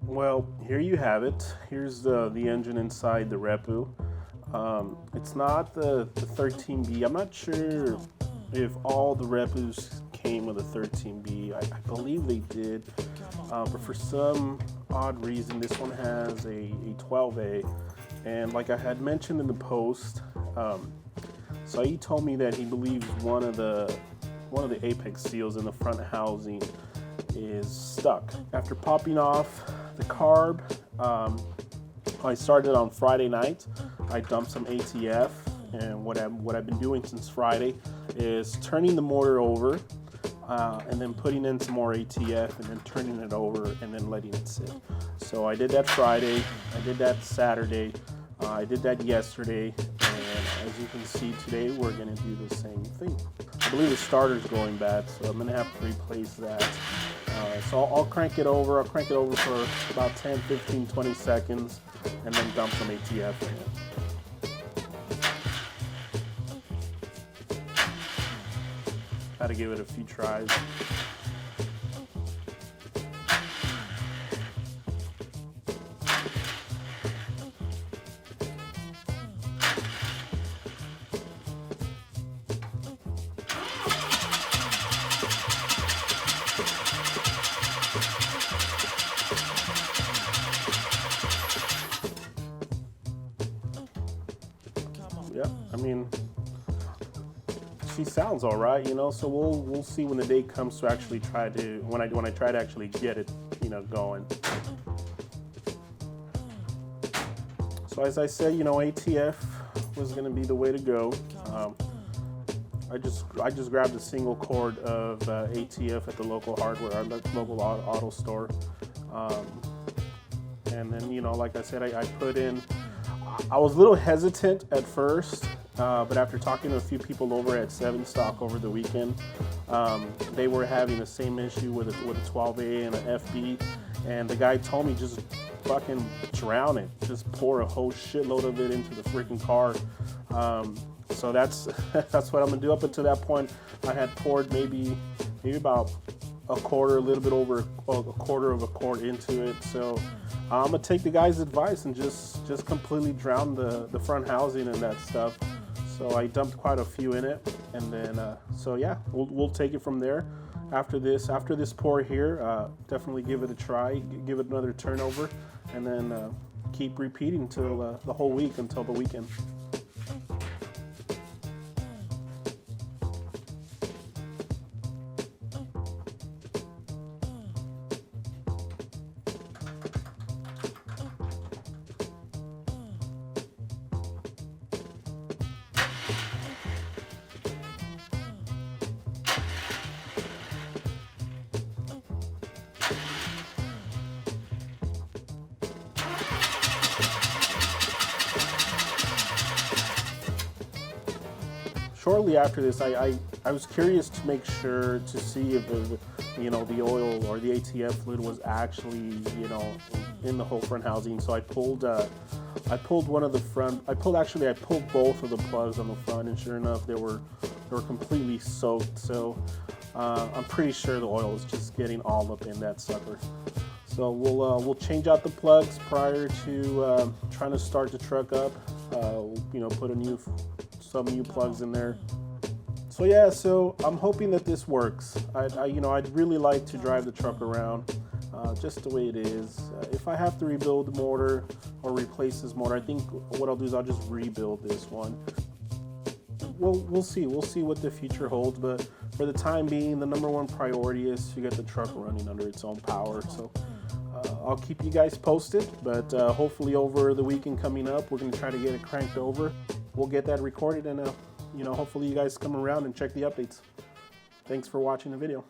Well, here you have it. Here's the engine inside the REPU. It's not the 13B. I'm not sure if all the REPUs came with a 13B. I believe they did, but for some odd reason, this one has a 12A. And like I had mentioned in the post, Saeed told me that he believes one of the apex seals in the front housing is stuck. After popping off the carb, I started on Friday night. I dumped some ATF, and what I've been doing since Friday is turning the motor over, and then putting in some more ATF, and then turning it over, and then letting it sit. So I did that Friday, I did that Saturday, I did that yesterday, and as you can see today, we're gonna do the same thing. I believe the starter's going bad, so I'm gonna have to replace that. So I'll crank it over. I'll crank it over for about 10, 15, 20 seconds, and then dump some ATF in it. Had to give it a few tries. Yeah, I mean, she sounds all right, you know. So we'll see when the day comes to actually try to when I try to actually get it, you know, going. So as I said, you know, ATF was going to be the way to go. I just grabbed a single cord of ATF at the local hardware, our local auto store, and then, you know, like I said, I put in. I was a little hesitant at first, but after talking to a few people over at 7 Stock over the weekend, they were having the same issue with a 12A and an FB, and the guy told me just fucking drown it, just pour a whole shitload of it into the freaking car. So that's what I'm gonna do. Up until that point, I had poured maybe about a little bit over a quarter of a quart into it. So I'm gonna take the guy's advice and just completely drown the front housing and that stuff. So I dumped quite a few in it, and then so yeah, we'll take it from there. After this pour here, definitely give it a try, give it another turnover, and then keep repeating until the whole week, until the weekend. Shortly after this, I was curious to make sure to see if the oil or the ATF fluid was actually, you know, in the whole front housing. So I pulled one of the front. I pulled both of the plugs on the front, and sure enough, they were completely soaked. So I'm pretty sure the oil is just getting all up in that sucker. So we'll change out the plugs prior to trying to start the truck up. You know, put some new plugs in there. So yeah, so I'm hoping that this works. I'd really like to drive the truck around just the way it is. If I have to rebuild the motor or replace this motor, I think what I'll do is I'll just rebuild this one. We'll see what the future holds, but for the time being, the #1 priority is to get the truck running under its own power. So I'll keep you guys posted, but hopefully over the weekend coming up, we're going to try to get it cranked over. We'll get that recorded, and you know, hopefully you guys come around and check the updates. Thanks for watching the video.